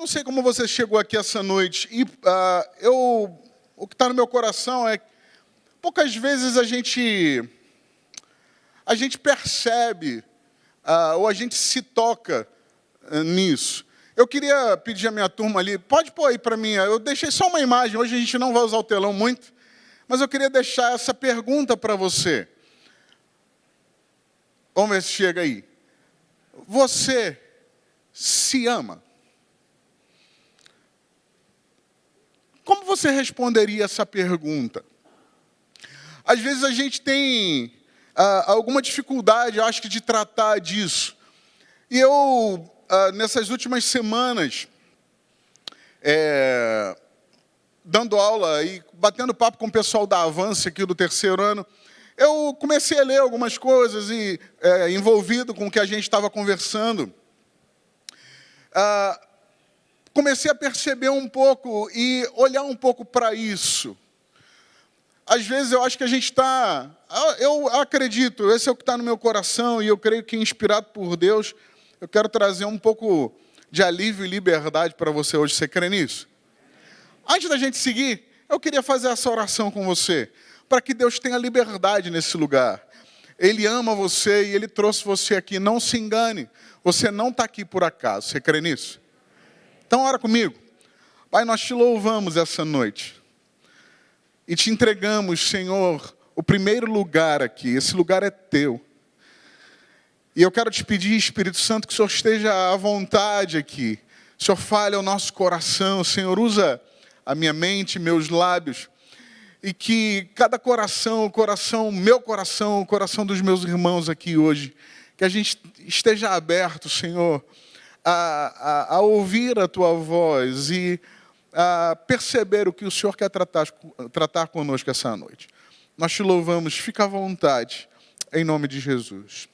não sei como você chegou aqui essa noite, e o que está no meu coração é que poucas vezes a gente percebe, ou a gente se toca nisso. Eu queria pedir à minha turma ali, pode pôr aí para mim, eu deixei só uma imagem, hoje a gente não vai usar o telão muito, mas eu queria deixar essa pergunta para você. Vamos ver se chega aí. Você se ama? Como você responderia essa pergunta? Às vezes a gente tem alguma dificuldade, eu acho que, de tratar disso. E eu, nessas últimas semanas, dando aula e batendo papo com o pessoal da Avance aqui do terceiro ano, eu comecei a ler algumas coisas e, envolvido com o que a gente estava conversando, comecei a perceber um pouco e olhar um pouco para isso. Às vezes eu acho que a gente está... Eu acredito, esse é o que está no meu coração, e eu creio que, inspirado por Deus, eu quero trazer um pouco de alívio e liberdade para você hoje. Você crê nisso? Antes da gente seguir, eu queria fazer essa oração com você, para que Deus tenha liberdade nesse lugar. Ele ama você e Ele trouxe você aqui. Não se engane, você não está aqui por acaso. Você crê nisso? Então, ora comigo. Pai, nós te louvamos essa noite. E te entregamos, Senhor, o primeiro lugar aqui. Esse lugar é teu. E eu quero te pedir, Espírito Santo, que o Senhor esteja à vontade aqui. O Senhor fale ao nosso coração. Senhor, usa a minha mente, meus lábios. E que cada coração, meu coração, o coração dos meus irmãos aqui hoje, que a gente esteja aberto, Senhor, a ouvir a Tua voz e a perceber o que o Senhor quer tratar conosco essa noite. Nós te louvamos, fica à vontade, em nome de Jesus.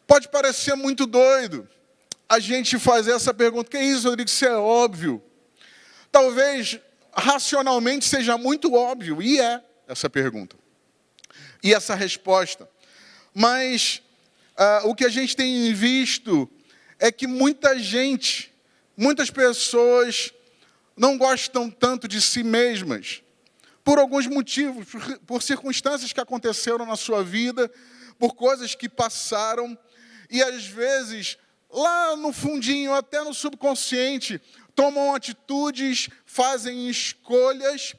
Pode parecer muito doido a gente fazer essa pergunta. Que isso, Rodrigo? Isso é óbvio. Talvez racionalmente seja muito óbvio, e é essa pergunta, e essa resposta. Mas o que a gente tem visto é que muitas pessoas não gostam tanto de si mesmas, por alguns motivos, por circunstâncias que aconteceram na sua vida, por coisas que passaram, e às vezes, lá no fundinho, até no subconsciente, tomam atitudes, fazem escolhas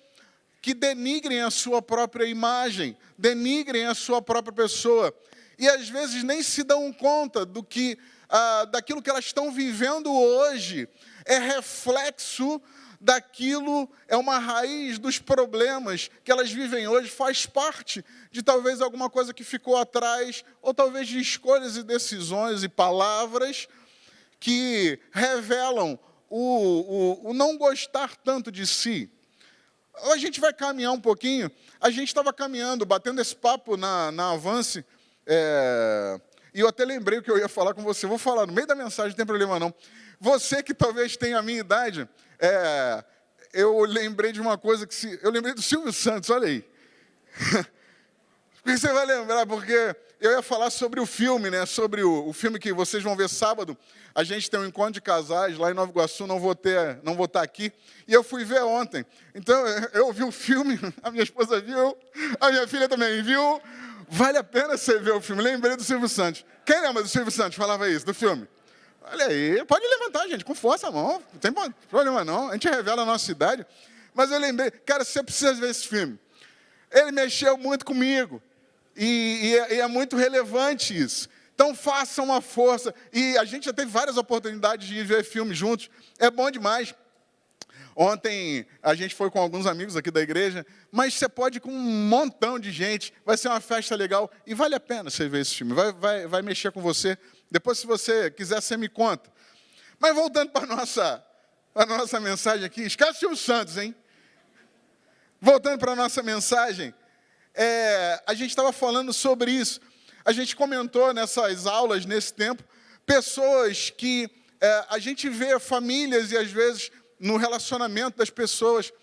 que denigrem a sua própria imagem, denigrem a sua própria pessoa. E às vezes nem se dão conta daquilo que elas estão vivendo hoje. É reflexo daquilo, é uma raiz dos problemas que elas vivem hoje, faz parte de talvez alguma coisa que ficou atrás, ou talvez de escolhas e decisões e palavras que revelam o não gostar tanto de si. A gente vai caminhar um pouquinho. A gente estava caminhando, batendo esse papo na Avance, e eu até lembrei o que eu ia falar com você. Vou falar no meio da mensagem, não tem problema não. Você que talvez tenha a minha idade, eu lembrei de uma coisa eu lembrei do Silvio Santos, olha aí. Você vai lembrar, porque eu ia falar sobre o filme, né? Sobre o filme que vocês vão ver sábado. A gente tem um encontro de casais lá em Nova Iguaçu, não vou estar aqui. E eu fui ver ontem. Então, eu vi o filme, a minha esposa viu, a minha filha também viu. Vale a pena você ver o filme. Lembrei do Silvio Santos. Quem lembra do Silvio Santos? Falava isso, do filme. Olha aí, pode levantar, gente, com força a mão. Não tem problema não, a gente revela a nossa idade. Mas eu lembrei, cara, você precisa ver esse filme. Ele mexeu muito comigo. E é muito relevante isso. Então, faça uma força. E a gente já teve várias oportunidades de ir ver filmes juntos. É bom demais. Ontem, a gente foi com alguns amigos aqui da igreja, mas você pode ir com um montão de gente. Vai ser uma festa legal. E vale a pena você ver esse filme. Vai mexer com você. Depois, se você quiser, você me conta. Mas voltando para a nossa mensagem aqui. Esquece o Silvio Santos, hein? Voltando para a nossa mensagem. A gente estava falando sobre isso. A gente comentou nessas aulas, nesse tempo, pessoas que a gente vê famílias e, às vezes, no relacionamento das pessoas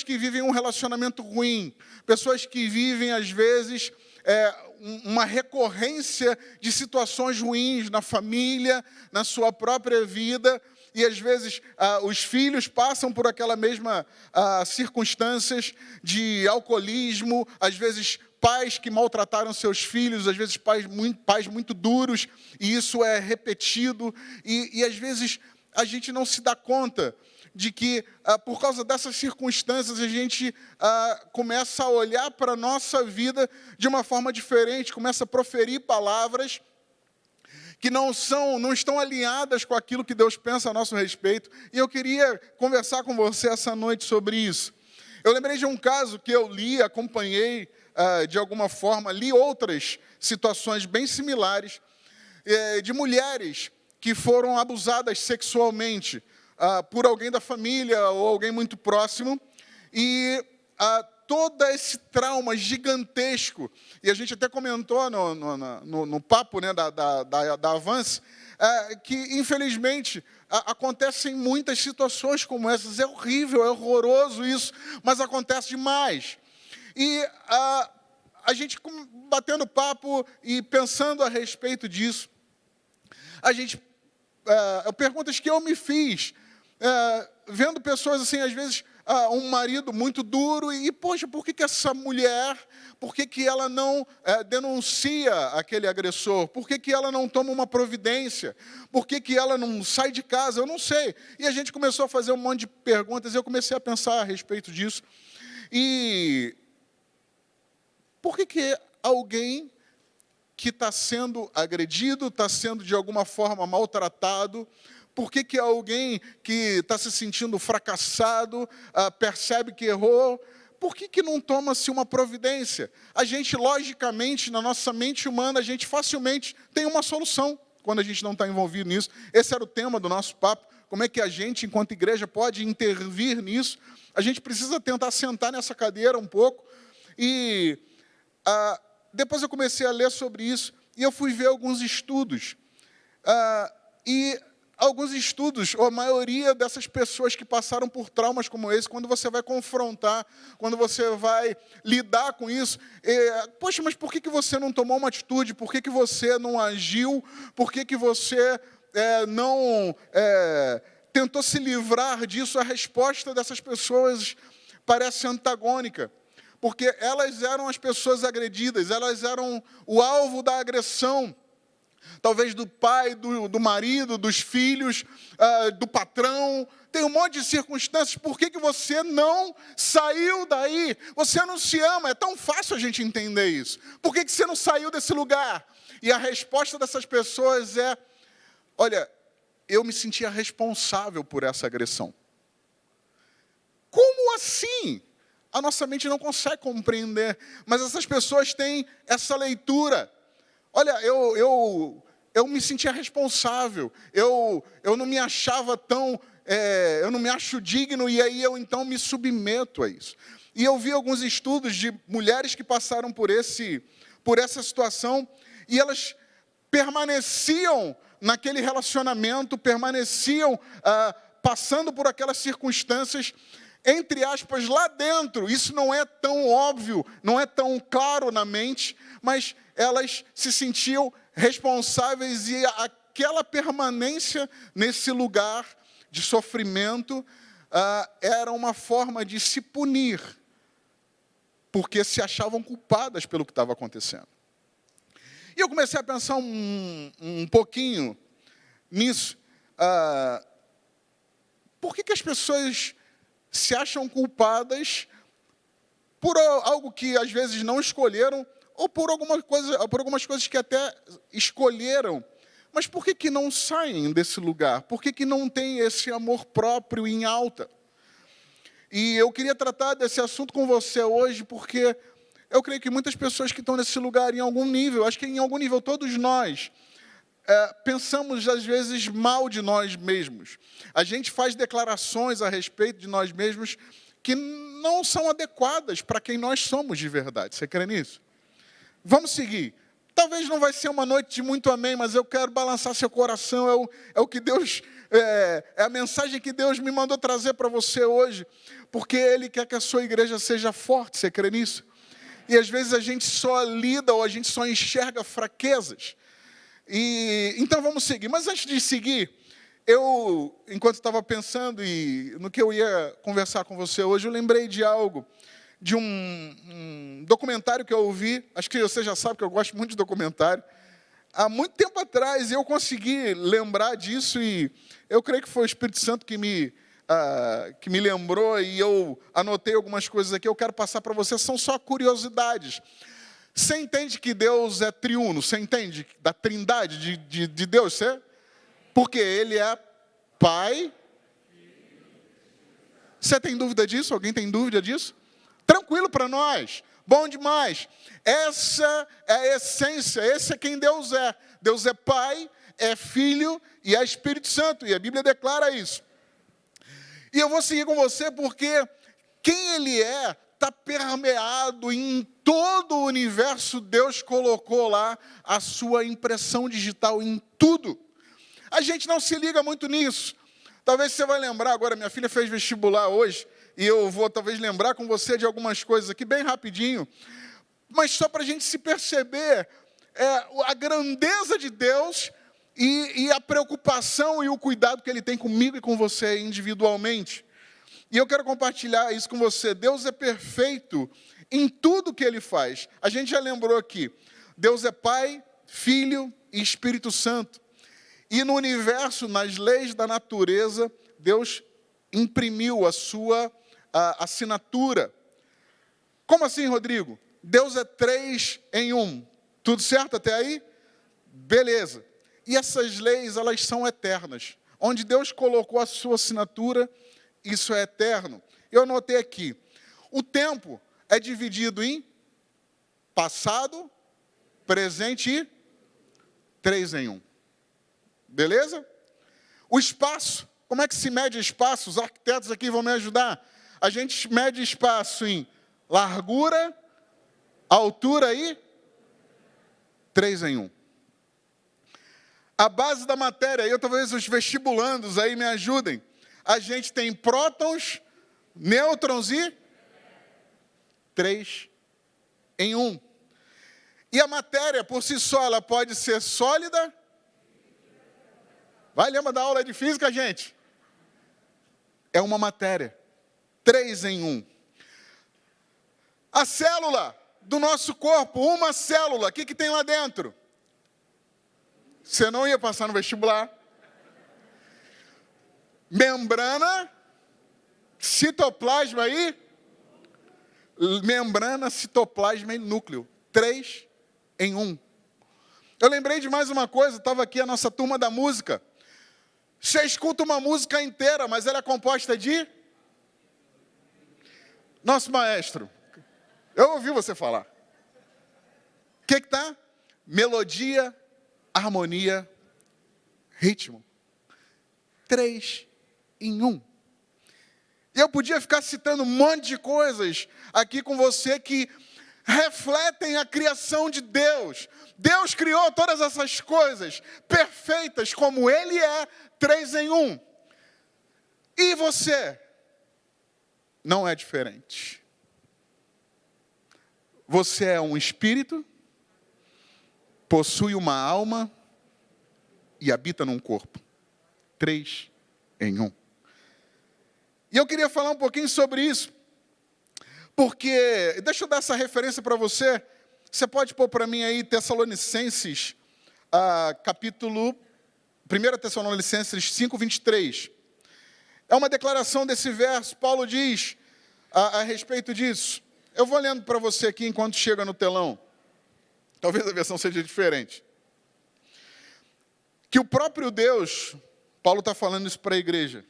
que vivem um relacionamento ruim, pessoas que vivem, às vezes, uma recorrência de situações ruins na família, na sua própria vida, e às vezes os filhos passam por aquela mesma circunstâncias de alcoolismo, às vezes pais que maltrataram seus filhos, às vezes pais muito duros, e isso é repetido, e às vezes a gente não se dá conta de que, por causa dessas circunstâncias, a gente começa a olhar para a nossa vida de uma forma diferente, começa a proferir palavras que não estão alinhadas com aquilo que Deus pensa a nosso respeito. E eu queria conversar com você essa noite sobre isso. Eu lembrei de um caso que eu li, acompanhei de alguma forma, li outras situações bem similares, de mulheres que foram abusadas sexualmente por alguém da família ou alguém muito próximo, e todo esse trauma gigantesco, e a gente até comentou no papo, né, da Avance, que infelizmente acontecem muitas situações como essas. É horrível, é horroroso isso, mas acontece demais. E a gente batendo papo e pensando a respeito disso, perguntas que eu me fiz, vendo pessoas assim, às vezes, um marido muito duro, e poxa, por que essa mulher, por que ela não denuncia aquele agressor? Por que ela não toma uma providência? Por que ela não sai de casa? Eu não sei. E a gente começou a fazer um monte de perguntas, e eu comecei a pensar a respeito disso. E por que alguém que está sendo agredido, está sendo de alguma forma maltratado, por que alguém que está se sentindo fracassado, percebe que errou, por que não toma-se uma providência? A gente, logicamente, na nossa mente humana, a gente facilmente tem uma solução quando a gente não está envolvido nisso. Esse era o tema do nosso papo. Como é que a gente, enquanto igreja, pode intervir nisso? A gente precisa tentar sentar nessa cadeira um pouco. E depois eu comecei a ler sobre isso, e eu fui ver alguns estudos. E alguns estudos, ou a maioria dessas pessoas que passaram por traumas como esse, quando você vai confrontar, quando você vai lidar com isso, poxa, mas por que você não tomou uma atitude? Por que você não agiu? Por que você não tentou se livrar disso? A resposta dessas pessoas parece antagônica, porque elas eram as pessoas agredidas, elas eram o alvo da agressão, talvez do pai, do marido, dos filhos, do patrão. Tem um monte de circunstâncias. Por que você não saiu daí? Você não se ama. É tão fácil a gente entender isso. Por que você não saiu desse lugar? E a resposta dessas pessoas é: olha, eu me sentia responsável por essa agressão. Como assim? A nossa mente não consegue compreender, mas essas pessoas têm essa leitura. Olha, eu me sentia responsável, eu não me achava tão, eu não me acho digno, e aí eu então me submeto a isso. E eu vi alguns estudos de mulheres que passaram por essa situação, e elas permaneciam naquele relacionamento, permaneciam passando por aquelas circunstâncias, entre aspas, lá dentro. Isso não é tão óbvio, não é tão claro na mente, mas elas se sentiam responsáveis, e aquela permanência nesse lugar de sofrimento era uma forma de se punir, porque se achavam culpadas pelo que estava acontecendo. E eu comecei a pensar um pouquinho nisso. Por que as pessoas se acham culpadas por algo que às vezes não escolheram, ou por algumas coisas que até escolheram? Mas por que não saem desse lugar? Por que não tem esse amor próprio em alta? E eu queria tratar desse assunto com você hoje, porque eu creio que muitas pessoas que estão nesse lugar, em algum nível, acho que em algum nível todos nós, pensamos às vezes mal de nós mesmos. A gente faz declarações a respeito de nós mesmos que não são adequadas para quem nós somos de verdade. Você crê nisso? Vamos seguir. Talvez não vai ser uma noite de muito amém, mas eu quero balançar seu coração. É o que Deus, é a mensagem que Deus me mandou trazer para você hoje, porque Ele quer que a sua igreja seja forte. Você crê nisso? E às vezes a gente só lida ou a gente só enxerga fraquezas. Então vamos seguir. Mas antes de seguir, enquanto estava pensando no que eu ia conversar com você hoje, eu lembrei de algo, de um documentário que eu ouvi. Acho que você já sabe que eu gosto muito de documentário. Há muito tempo atrás eu consegui lembrar disso e eu creio que foi o Espírito Santo que me lembrou e eu anotei algumas coisas aqui. Eu quero passar para você, são só curiosidades. Você entende que Deus é triuno? Você entende da trindade de Deus? Porque Ele é Pai. Você tem dúvida disso? Alguém tem dúvida disso? Tranquilo para nós. Bom demais. Essa é a essência, esse é quem Deus é. Deus é Pai, é Filho e é Espírito Santo. E a Bíblia declara isso. E eu vou seguir com você porque quem Ele é está permeado em todo o universo. Deus colocou lá a sua impressão digital em tudo. A gente não se liga muito nisso. Talvez você vai lembrar agora, minha filha fez vestibular hoje, e eu vou talvez lembrar com você de algumas coisas aqui, bem rapidinho, mas só para a gente se perceber a grandeza de Deus e a preocupação e o cuidado que Ele tem comigo e com você individualmente. E eu quero compartilhar isso com você. Deus é perfeito em tudo que Ele faz. A gente já lembrou aqui, Deus é Pai, Filho e Espírito Santo. E no universo, nas leis da natureza, Deus imprimiu a sua assinatura. Como assim, Rodrigo? Deus é 3 em 1. Tudo certo até aí? Beleza. E essas leis, elas são eternas. Onde Deus colocou a sua assinatura, isso é eterno. Eu anotei aqui. O tempo é dividido em passado, presente e 3 em 1. Beleza? O espaço, como é que se mede espaço? Os arquitetos aqui vão me ajudar. A gente mede espaço em largura, altura e 3 em 1. A base da matéria, eu talvez os vestibulandos aí me ajudem. A gente tem prótons, nêutrons e 3 em 1. E a matéria, por si só, ela pode ser sólida. Vai, lembra da aula de física, gente? É uma matéria. 3 em 1. A célula do nosso corpo, uma célula, o que tem lá dentro? Você não ia passar no vestibular. Membrana, citoplasma e membrana, citoplasma e núcleo. 3 em 1. Eu lembrei de mais uma coisa, estava aqui a nossa turma da música. Você escuta uma música inteira, mas ela é composta de... Nosso maestro, eu ouvi você falar. O que está? Melodia, harmonia, ritmo. 3 em 1. E eu podia ficar citando um monte de coisas aqui com você que refletem a criação de Deus. Deus criou todas essas coisas perfeitas como Ele é, 3 em 1. E você não é diferente. Você é um espírito, possui uma alma e habita num corpo. 3 em 1. E eu queria falar um pouquinho sobre isso, porque, deixa eu dar essa referência para você. Você pode pôr para mim aí Tessalonicenses, capítulo 1 Tessalonicenses 5, 23. É uma declaração desse verso. Paulo diz a respeito disso. Eu vou lendo para você aqui enquanto chega no telão. Talvez a versão seja diferente. Que o próprio Deus, Paulo está falando isso para a igreja,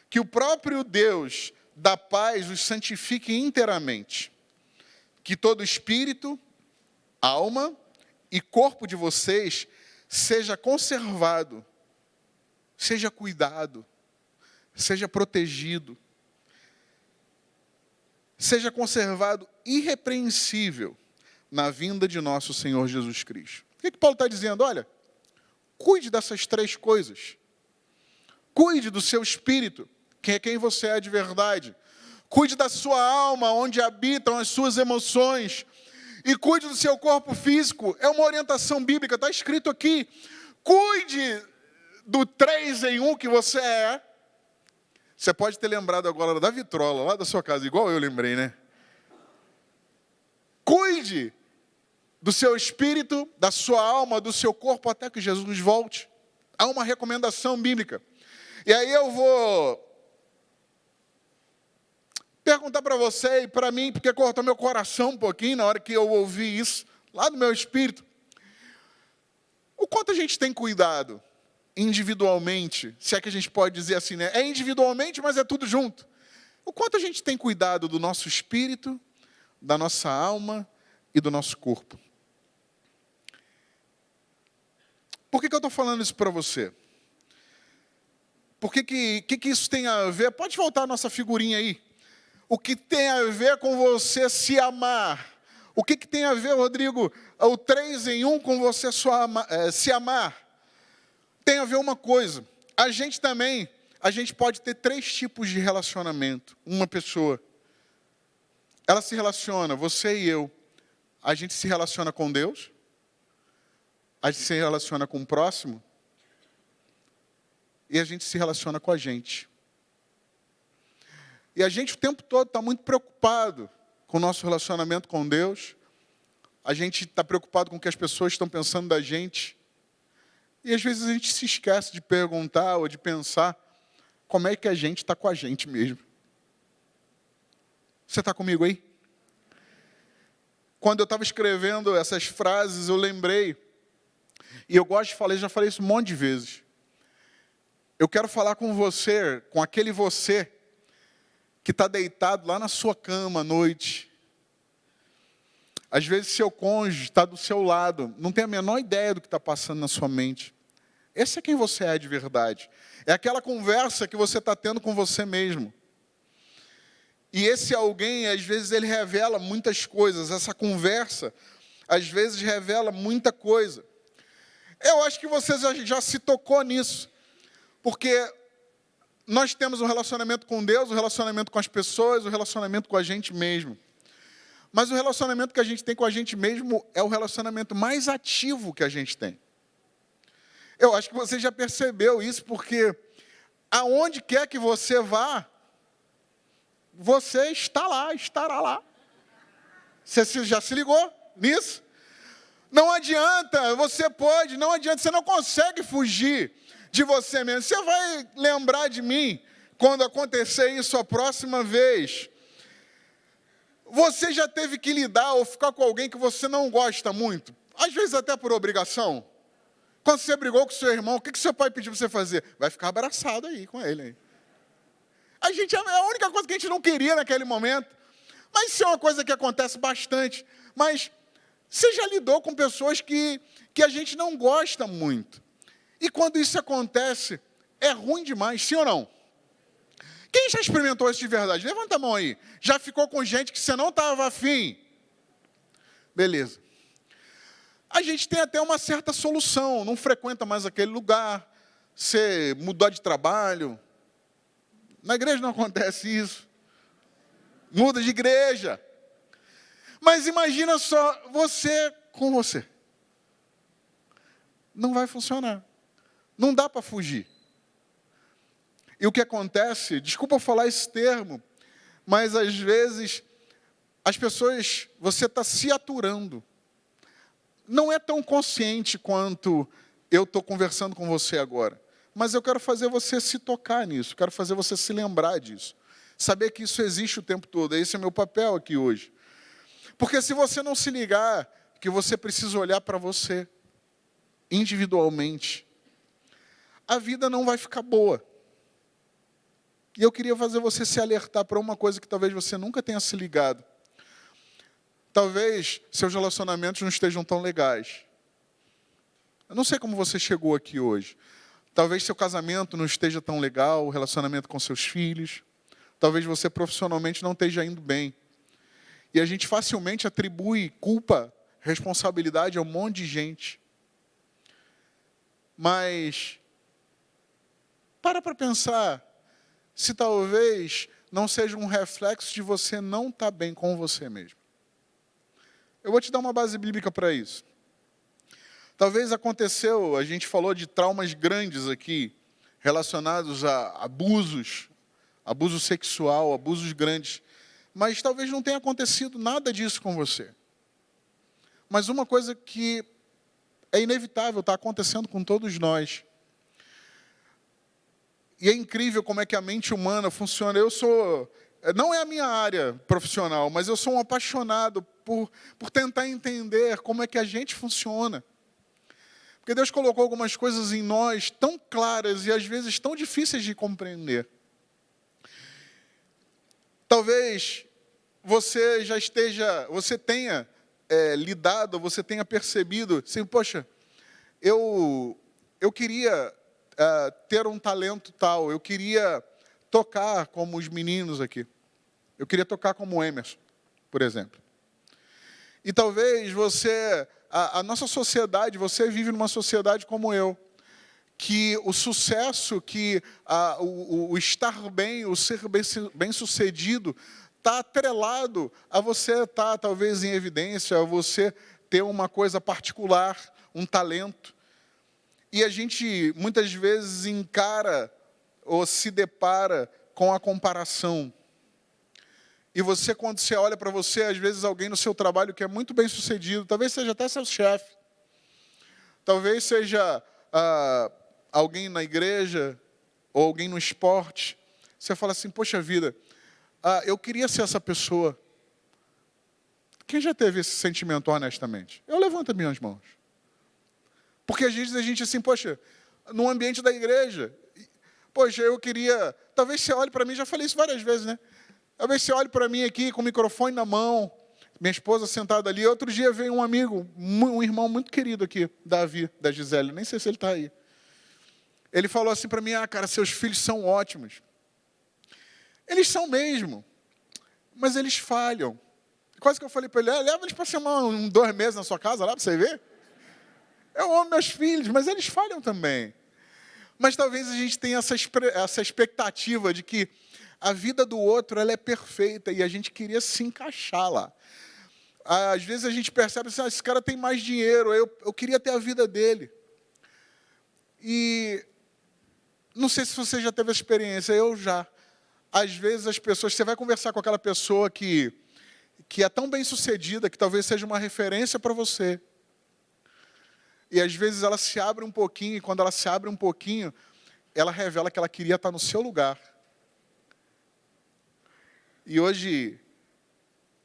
que o próprio Deus da paz os santifique inteiramente. Que todo espírito, alma e corpo de vocês seja conservado, seja cuidado, seja protegido, seja conservado irrepreensível na vinda de nosso Senhor Jesus Cristo. O que Paulo está dizendo? Olha, cuide dessas 3 coisas. Cuide do seu espírito, que é quem você é de verdade. Cuide da sua alma, onde habitam as suas emoções. E cuide do seu corpo físico. É uma orientação bíblica, está escrito aqui. Cuide do 3 em 1 que você é. Você pode ter lembrado agora da vitrola, lá da sua casa, igual eu lembrei, né? Cuide do seu espírito, da sua alma, do seu corpo, até que Jesus volte. Há uma recomendação bíblica. E aí eu vou perguntar para você e para mim, porque cortou meu coração um pouquinho na hora que eu ouvi isso, lá do meu espírito. O quanto a gente tem cuidado individualmente, se é que a gente pode dizer assim, né? É individualmente, mas é tudo junto. O quanto a gente tem cuidado do nosso espírito, da nossa alma e do nosso corpo. Por que eu estou falando isso para você? Por que isso tem a ver? Pode voltar a nossa figurinha aí. O que tem a ver com você se amar? O que tem a ver, Rodrigo, o 3 em 1 com você se amar? Tem a ver uma coisa. A gente pode ter 3 tipos de relacionamento. Uma pessoa, ela se relaciona, você e eu, a gente se relaciona com Deus, a gente se relaciona com o próximo, e a gente se relaciona com a gente. E a gente o tempo todo está muito preocupado com o nosso relacionamento com Deus. A gente está preocupado com o que as pessoas estão pensando da gente. E às vezes a gente se esquece de perguntar ou de pensar como é que a gente está com a gente mesmo. Você está comigo aí? Quando eu estava escrevendo essas frases, eu lembrei, e eu gosto de falar, já falei isso um monte de vezes. Eu quero falar com você, com aquele você que está deitado lá na sua cama à noite. Às vezes seu cônjuge está do seu lado, não tem a menor ideia do que está passando na sua mente. Esse é quem você é de verdade. É aquela conversa que você está tendo com você mesmo. E esse alguém, às vezes, ele revela muitas coisas. Essa conversa, às vezes, revela muita coisa. Eu acho que você já se tocou nisso. Porque nós temos um relacionamento com Deus, um relacionamento com as pessoas, um relacionamento com a gente mesmo. Mas o relacionamento que a gente tem com a gente mesmo é o relacionamento mais ativo que a gente tem. Eu acho que você já percebeu isso, porque aonde quer que você vá, você está lá, estará lá. Você já se ligou nisso? Não adianta, você não consegue fugir de você mesmo. Você vai lembrar de mim quando acontecer isso a próxima vez. Você já teve que lidar ou ficar com alguém que você não gosta muito? Às vezes até por obrigação. Quando você brigou com seu irmão, o que seu pai pediu para você fazer? Vai ficar abraçado aí com ele. Hein? É a única coisa que a gente não queria naquele momento. Mas isso é uma coisa que acontece bastante. Mas você já lidou com pessoas que a gente não gosta muito. E quando isso acontece, é ruim demais, sim ou não? Quem já experimentou isso de verdade? Levanta a mão aí. Já ficou com gente que você não estava afim? Beleza. A gente tem até uma certa solução. Não frequenta mais aquele lugar. Você mudou de trabalho. Na igreja não acontece isso. Muda de igreja. Mas imagina só, você com você. Não vai funcionar. Não dá para fugir. E o que acontece, desculpa falar esse termo, mas às vezes as pessoas, você está se aturando. Não é tão consciente quanto eu estou conversando com você agora. Mas eu quero fazer você se tocar nisso, quero fazer você se lembrar disso. Saber que isso existe o tempo todo, esse é o meu papel aqui hoje. Porque se você não se ligar, que você precisa olhar para você, individualmente, a vida não vai ficar boa. E eu queria fazer você se alertar para uma coisa que talvez você nunca tenha se ligado. Talvez seus relacionamentos não estejam tão legais. Eu não sei como você chegou aqui hoje. Talvez seu casamento não esteja tão legal, o relacionamento com seus filhos. Talvez você profissionalmente não esteja indo bem. E a gente facilmente atribui culpa, responsabilidade a um monte de gente. Mas para pensar se talvez não seja um reflexo de você não estar bem com você mesmo. Eu vou te dar uma base bíblica para isso. Talvez aconteceu, a gente falou de traumas grandes aqui, relacionados a abusos, abuso sexual, abusos grandes. Mas talvez não tenha acontecido nada disso com você. Mas uma coisa que é inevitável, está acontecendo com todos nós. E é incrível como é que a mente humana funciona. Não é a minha área profissional, mas eu sou um apaixonado por tentar entender como é que a gente funciona. Porque Deus colocou algumas coisas em nós tão claras e às vezes tão difíceis de compreender. Talvez você tenha lidado, você tenha percebido, assim, poxa, eu queria ter um talento tal, eu queria tocar como os meninos aqui. Eu queria tocar como o Emerson, por exemplo. E talvez a nossa sociedade, você vive numa sociedade como eu, que o sucesso, que o estar bem, o ser bem-sucedido, está atrelado a você estar talvez em evidência, a você ter uma coisa particular, um talento. E a gente muitas vezes encara ou se depara com a comparação. E você, quando você olha para você, às vezes alguém no seu trabalho que é muito bem sucedido, talvez seja até seu chefe, talvez seja alguém na igreja, ou alguém no esporte, você fala assim, poxa vida, eu queria ser essa pessoa. Quem já teve esse sentimento honestamente? Eu levanto as minhas mãos. Porque às vezes a gente assim, poxa, no ambiente da igreja, poxa, eu queria, talvez você olhe para mim, já falei isso várias vezes, né? Talvez você olhe para mim aqui com o microfone na mão, minha esposa sentada ali. Outro dia veio um amigo, um irmão muito querido aqui, Davi, da Gisele, nem sei se ele está aí. Ele falou assim para mim, cara, seus filhos são ótimos. Eles são mesmo, mas eles falham. Quase que eu falei para ele, leva eles para semana, 2 meses na sua casa lá para você ver. Eu amo meus filhos, mas eles falham também. Mas talvez a gente tenha essa expectativa de que a vida do outro ela é perfeita e a gente queria se encaixar lá. Às vezes a gente percebe assim, esse cara tem mais dinheiro, eu queria ter a vida dele. E não sei se você já teve essa experiência, eu já. Às vezes as pessoas, você vai conversar com aquela pessoa que é tão bem sucedida, que talvez seja uma referência para você. E às vezes ela se abre um pouquinho, e quando ela se abre um pouquinho, ela revela que ela queria estar no seu lugar. E hoje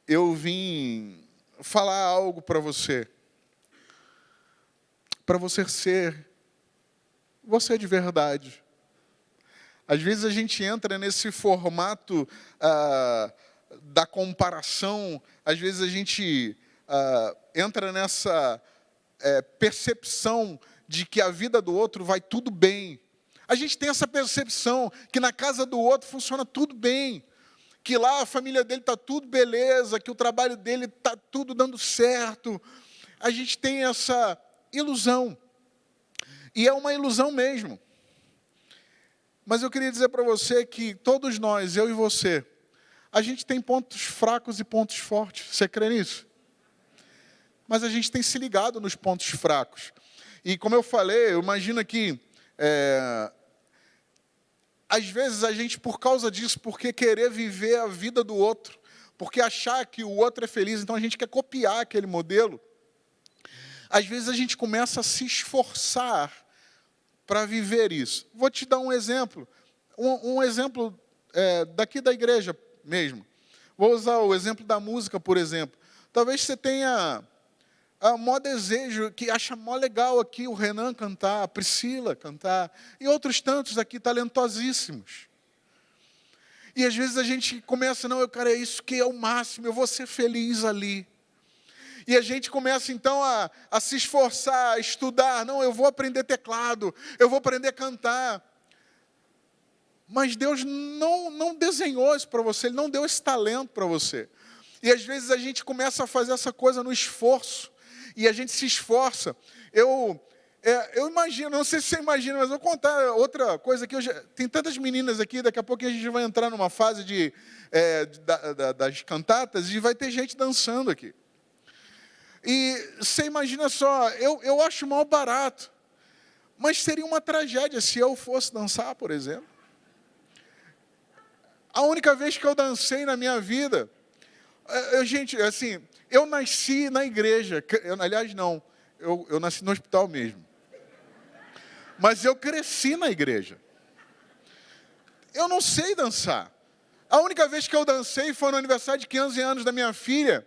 eu vim falar algo para você ser você de verdade. Às vezes a gente entra nesse formato da comparação, às vezes a gente entra nessa percepção de que a vida do outro vai tudo bem. A gente tem essa percepção que na casa do outro funciona tudo bem, que lá a família dele está tudo beleza, que o trabalho dele está tudo dando certo. A gente tem essa ilusão. E é uma ilusão mesmo. Mas eu queria dizer para você que todos nós, eu e você, a gente tem pontos fracos e pontos fortes. Você crê nisso? Mas a gente tem se ligado nos pontos fracos. E como eu falei, eu imagino que às vezes a gente, por causa disso, porque querer viver a vida do outro, porque achar que o outro é feliz, então a gente quer copiar aquele modelo, às vezes a gente começa a se esforçar para viver isso. Vou te dar um exemplo. Um exemplo daqui da igreja mesmo. Vou usar o exemplo da música, por exemplo. Talvez você tenha maior desejo, que acha mó legal aqui o Renan cantar, a Priscila cantar, e outros tantos aqui talentosíssimos. E às vezes a gente começa, não, cara, é isso que é o máximo, eu vou ser feliz ali. E a gente começa então a se esforçar, a estudar, não, eu vou aprender teclado, eu vou aprender a cantar. Mas Deus não desenhou isso para você, Ele não deu esse talento para você. E às vezes a gente começa a fazer essa coisa no esforço, e a gente se esforça. Eu imagino, não sei se você imagina, mas eu vou contar outra coisa aqui. Tem tantas meninas aqui, daqui a pouco a gente vai entrar numa fase das cantatas e vai ter gente dançando aqui. E você imagina só, eu acho mal barato, mas seria uma tragédia se eu fosse dançar, por exemplo. A única vez que eu dancei na minha vida, gente, assim, eu nasci na igreja, aliás, não, eu nasci no hospital mesmo. Mas eu cresci na igreja. Eu não sei dançar. A única vez que eu dancei foi no aniversário de 15 anos da minha filha,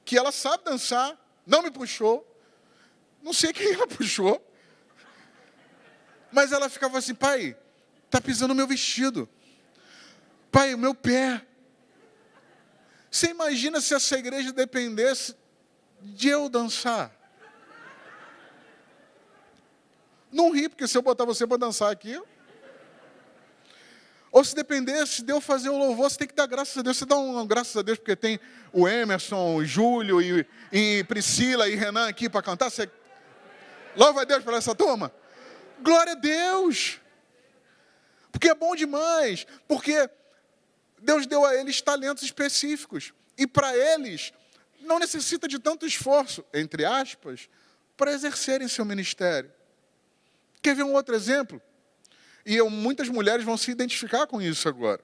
que ela sabe dançar, não me puxou. Não sei quem ela puxou. Mas ela ficava assim, pai, está pisando no meu vestido. Pai, o meu pé. Você imagina se essa igreja dependesse de eu dançar? Não ri, porque se eu botar você para dançar aqui... Ou se dependesse de eu fazer o louvor, você tem que dar graças a Deus. Você dá graças a Deus porque tem o Emerson, o Júlio e Priscila e Renan aqui para cantar. Você louva a Deus por essa turma. Glória a Deus. Porque é bom demais. Porque Deus deu a eles talentos específicos. E para eles, não necessita de tanto esforço, entre aspas, para exercerem seu ministério. Quer ver um outro exemplo? E muitas mulheres vão se identificar com isso agora.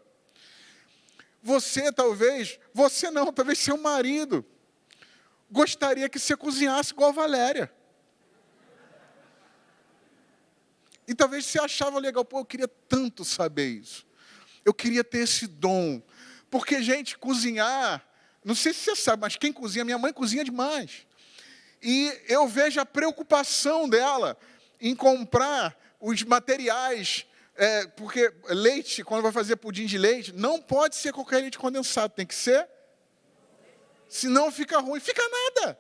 Talvez seu marido gostaria que você cozinhasse igual a Valéria. E talvez você achava legal, eu queria tanto saber isso. Eu queria ter esse dom. Porque, gente, cozinhar, não sei se você sabe, mas quem cozinha, minha mãe cozinha demais. E eu vejo a preocupação dela em comprar os materiais. Porque leite, quando vai fazer pudim de leite, não pode ser qualquer leite condensado, tem que ser, senão fica ruim, fica nada.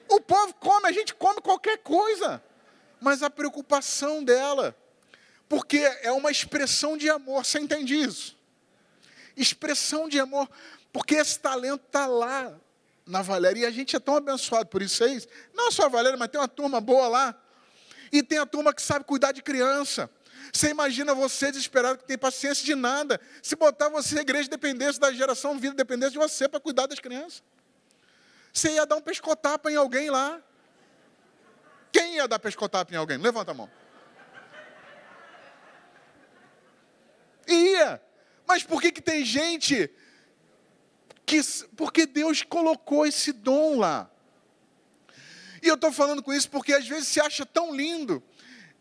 O povo come, a gente come qualquer coisa, mas a preocupação dela, porque é uma expressão de amor, você entende isso? Expressão de amor, porque esse talento está lá na Valéria, e a gente é tão abençoado por isso aí, não só a Valéria, mas tem uma turma boa lá, e tem a turma que sabe cuidar de criança. Você imagina você desesperado que tem paciência de nada. Se botar você, a igreja dependesse da geração vida, dependesse de você para cuidar das crianças. Você ia dar um pescotapa em alguém lá. Quem ia dar pescotapa em alguém? Levanta a mão. Ia. Mas por que tem gente porque Deus colocou esse dom lá. E eu estou falando com isso porque às vezes se acha tão lindo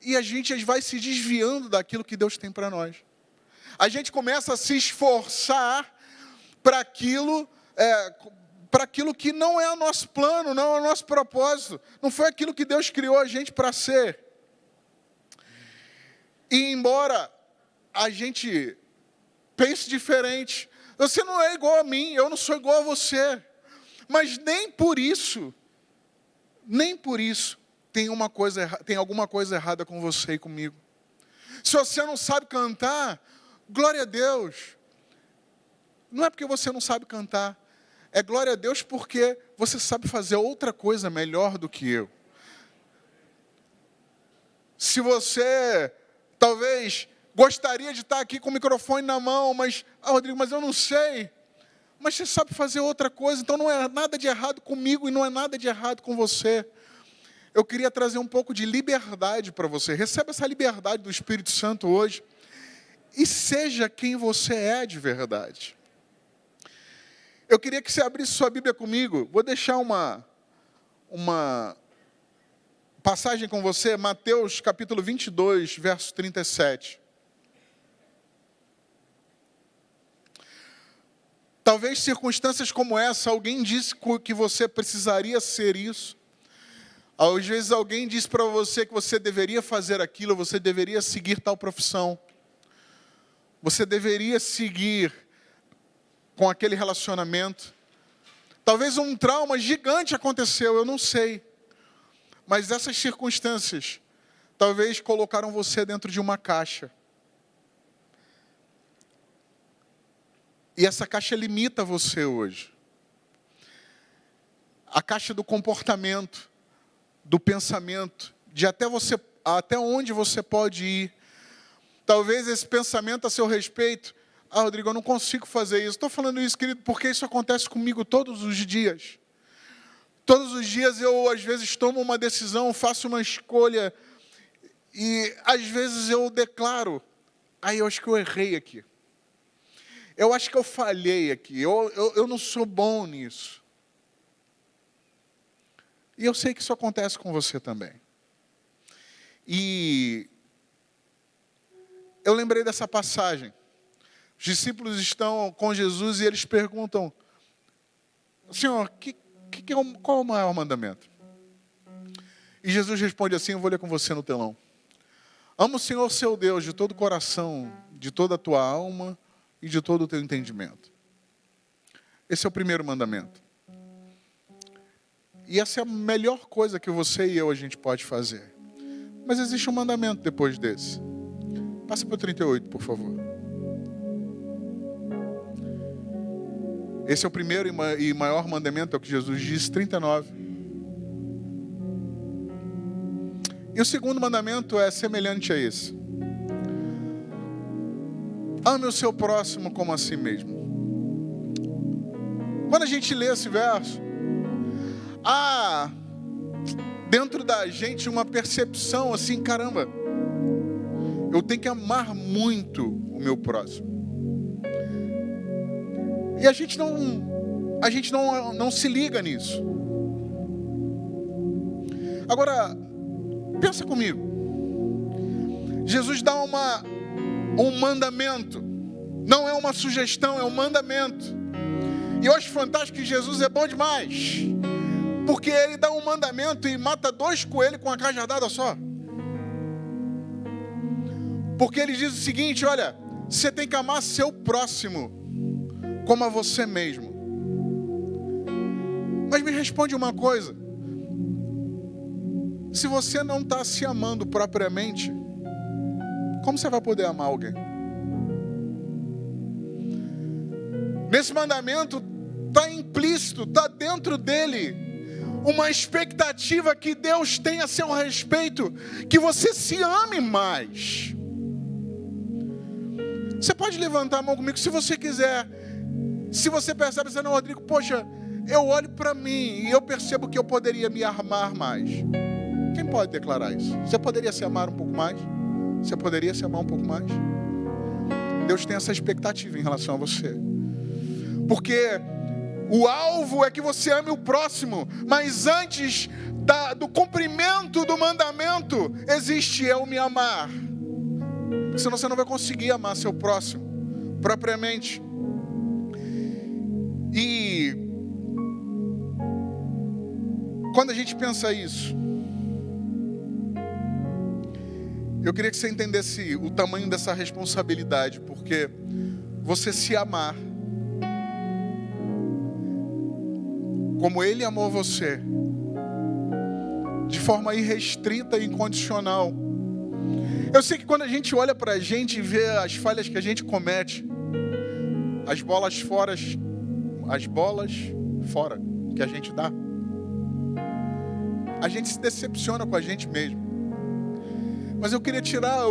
e a gente vai se desviando daquilo que Deus tem para nós. A gente começa a se esforçar para aquilo que não é o nosso plano, não é o nosso propósito. Não foi aquilo que Deus criou a gente para ser. E embora a gente pense diferente, você não é igual a mim, eu não sou igual a você. Mas nem por isso tem alguma coisa errada com você e comigo. Se você não sabe cantar, glória a Deus. Não é porque você não sabe cantar, é glória a Deus porque você sabe fazer outra coisa melhor do que eu. Se você, talvez, gostaria de estar aqui com o microfone na mão, mas, Rodrigo, mas eu não sei. Mas você sabe fazer outra coisa, então não é nada de errado comigo e não é nada de errado com você. Eu queria trazer um pouco de liberdade para você. Receba essa liberdade do Espírito Santo hoje e seja quem você é de verdade. Eu queria que você abrisse sua Bíblia comigo. Vou deixar uma passagem com você, Mateus capítulo 22, verso 37. Talvez circunstâncias como essa, alguém disse que você precisaria ser isso. Às vezes alguém diz para você que você deveria fazer aquilo, você deveria seguir tal profissão. Você deveria seguir com aquele relacionamento. Talvez um trauma gigante aconteceu, eu não sei. Mas essas circunstâncias, talvez colocaram você dentro de uma caixa. E essa caixa limita você hoje. A caixa do comportamento, do pensamento, de até onde você pode ir. Talvez esse pensamento a seu respeito, Rodrigo, eu não consigo fazer isso. Estou falando isso, querido, porque isso acontece comigo todos os dias. Todos os dias eu, às vezes, tomo uma decisão, faço uma escolha, e às vezes eu declaro, eu acho que eu errei aqui. Eu acho que eu falhei aqui, eu não sou bom nisso. E eu sei que isso acontece com você também. E eu lembrei dessa passagem. Os discípulos estão com Jesus e eles perguntam, Senhor, qual é o maior mandamento? E Jesus responde assim, eu vou ler com você no telão. Ama o Senhor seu Deus de todo o coração, de toda a tua alma e de todo o teu entendimento. Esse é o primeiro mandamento. E essa é a melhor coisa que você e eu a gente pode fazer. Mas existe um mandamento depois desse. Passa para o 38, por favor. Esse é o primeiro e maior mandamento, é o que Jesus diz, 39. E o segundo mandamento é semelhante a esse. Ame o seu próximo como a si mesmo. Quando a gente lê esse verso, há dentro da gente uma percepção assim, caramba, eu tenho que amar muito o meu próximo. E a gente não se liga nisso. Agora, pensa comigo. Jesus dá um mandamento. Não é uma sugestão, é um mandamento. E eu acho fantástico que Jesus é bom demais. Porque ele dá um mandamento e mata 2 coelhos com uma cajadada só. Porque ele diz o seguinte, olha, você tem que amar seu próximo como a você mesmo. Mas me responde uma coisa. Se você não está se amando propriamente, como você vai poder amar alguém? Nesse mandamento está implícito, está dentro dele uma expectativa que Deus tem a seu respeito, que você se ame mais. Você pode levantar a mão comigo se você quiser. Se você percebe, não, Rodrigo, poxa, eu olho para mim e eu percebo que eu poderia me amar mais. Quem pode declarar isso? Você poderia se amar um pouco mais? Você poderia se amar um pouco mais? Deus tem essa expectativa em relação a você. Porque o alvo é que você ame o próximo, mas antes do cumprimento do mandamento, existe eu me amar. Senão você não vai conseguir amar seu próximo propriamente. E quando a gente pensa isso, eu queria que você entendesse o tamanho dessa responsabilidade, porque você se amar como Ele amou você, de forma irrestrita e incondicional. Eu sei que quando a gente olha para a gente e vê as falhas que a gente comete, as bolas fora que a gente dá, a gente se decepciona com a gente mesmo. Mas eu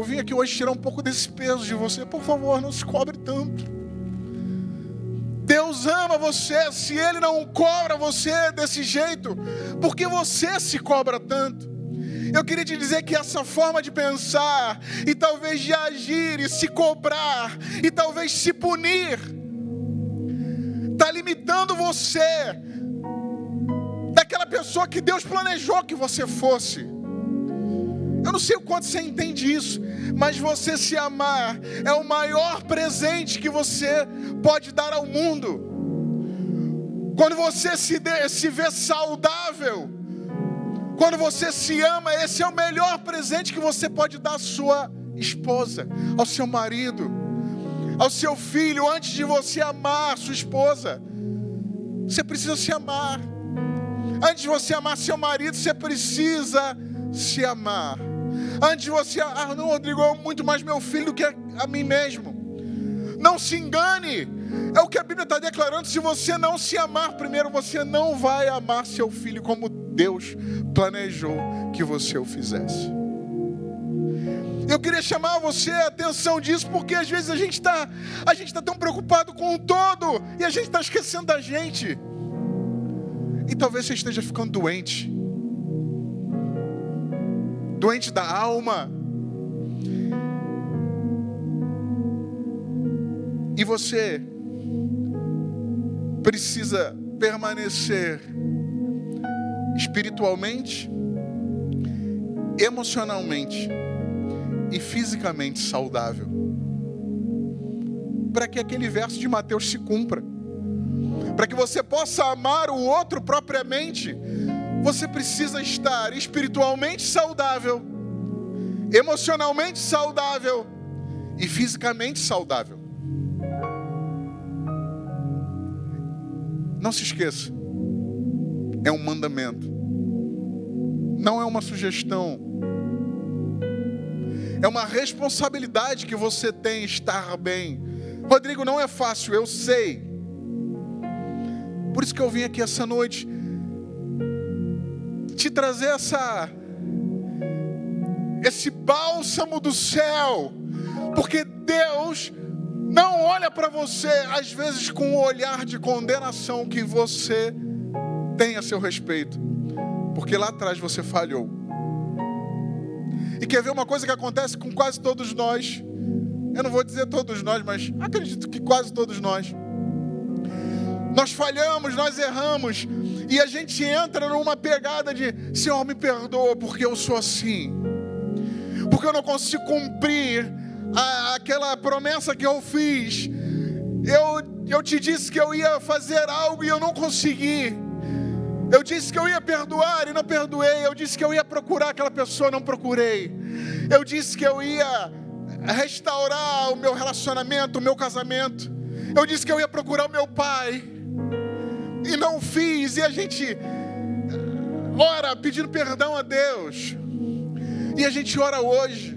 vim aqui hoje tirar um pouco desse peso de você. Por favor, não se cobre tanto. Deus ama você, se Ele não cobra você desse jeito, por que você se cobra tanto? Eu queria te dizer que essa forma de pensar, e talvez de agir, e se cobrar, e talvez se punir, está limitando você daquela pessoa que Deus planejou que você fosse. Eu não sei o quanto você entende isso, mas você se amar é o maior presente que você pode dar ao mundo. Quando você se vê saudável, quando você se ama, esse é o melhor presente que você pode dar à sua esposa, ao seu marido, ao seu filho. Antes de você amar a sua esposa, você precisa se amar. Antes de você amar seu marido, você precisa se amar. Antes de você, não, Rodrigo, eu amo muito mais meu filho do que a mim mesmo. Não se engane, É o que a Bíblia está declarando. Se você não se amar primeiro, você não vai amar seu filho como Deus planejou que você o fizesse. Eu queria chamar você a atenção disso, porque às vezes a gente está tão preocupado com o todo, e a gente está esquecendo da gente. E talvez você esteja ficando doente da alma. E você precisa permanecer espiritualmente, emocionalmente e fisicamente saudável, para que aquele verso de Mateus se cumpra. Para que você possa amar o outro propriamente, você precisa estar espiritualmente saudável, emocionalmente saudável e fisicamente saudável. Não se esqueça, é um mandamento, não é uma sugestão. É uma responsabilidade que você tem estar bem. Rodrigo, não é fácil, eu sei. Por isso que eu vim aqui essa noite te trazer esse bálsamo do céu. Porque Deus não olha para você, às vezes, com o olhar de condenação que você tem a seu respeito. Porque lá atrás você falhou. E quer ver uma coisa que acontece com quase todos nós? Eu não vou dizer todos nós, mas acredito que quase todos nós. Nós falhamos, nós erramos. E a gente entra numa pegada de: Senhor, me perdoa porque eu sou assim. Porque eu não consigo cumprir aquela promessa que eu fiz. Eu te disse que eu ia fazer algo e eu não consegui. Eu disse que eu ia perdoar e não perdoei. Eu disse que eu ia procurar aquela pessoa, não procurei. Eu disse que eu ia restaurar o meu relacionamento, o meu casamento. Eu disse que eu ia procurar o meu pai e não fiz. E a gente ora pedindo perdão a Deus. E a gente ora hoje.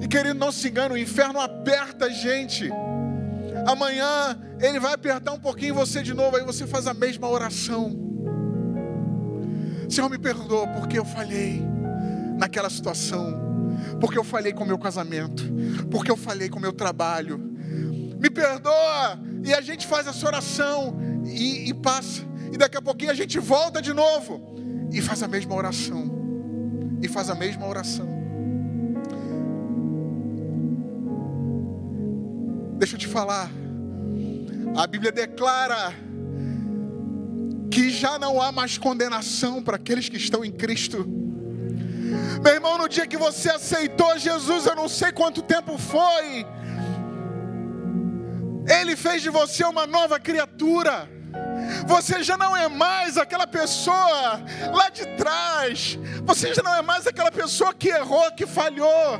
E querido, não se engane, o inferno aperta a gente. Amanhã ele vai apertar um pouquinho você de novo. Aí você faz a mesma oração: Senhor, me perdoa porque eu falhei naquela situação, porque eu falhei com o meu casamento, porque eu falhei com o meu trabalho. Me perdoa. E a gente faz essa oração e passa. E daqui a pouquinho a gente volta de novo e faz a mesma oração. E faz a mesma oração. Deixa eu te falar, a Bíblia declara que já não há mais condenação para aqueles que estão em Cristo. Meu irmão, no dia que você aceitou Jesus, eu não sei quanto tempo foi, Ele fez de você uma nova criatura. Você já não é mais aquela pessoa lá de trás. Você já não é mais aquela pessoa que errou, que falhou.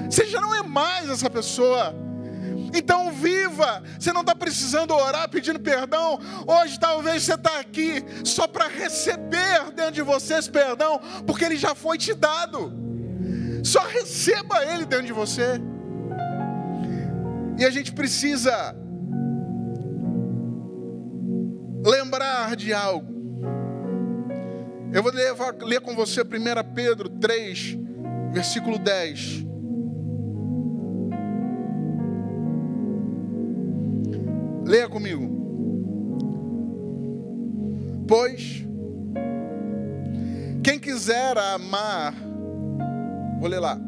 Você já não é mais essa pessoa. Então viva. Você não está precisando orar pedindo perdão. Hoje talvez você está aqui só para receber dentro de você esse perdão, porque ele já foi te dado. Só receba ele dentro de você. E a gente precisa lembrar de algo. Eu vou ler com você 1 Pedro 3, versículo 10. Leia comigo. Pois quem quiser amar, vou ler lá.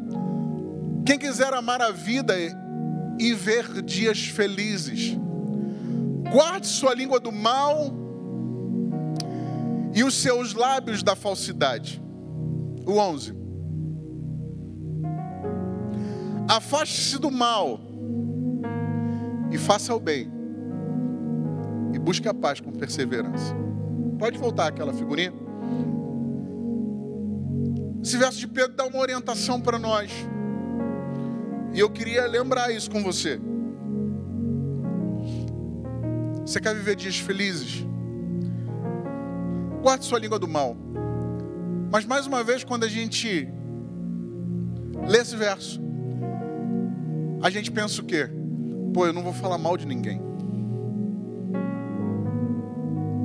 Quem quiser amar a vida e ver dias felizes, guarde sua língua do mal e os seus lábios da falsidade. O 11. Afaste-se do mal e faça o bem. E busque a paz com perseverança. Pode voltar aquela figurinha? Esse verso de Pedro dá uma orientação para nós. E eu queria lembrar isso com você. Você quer viver dias felizes? Guarde sua língua do mal. Mas mais uma vez, quando a gente lê esse verso, a gente pensa o quê? eu não vou falar mal de ninguém.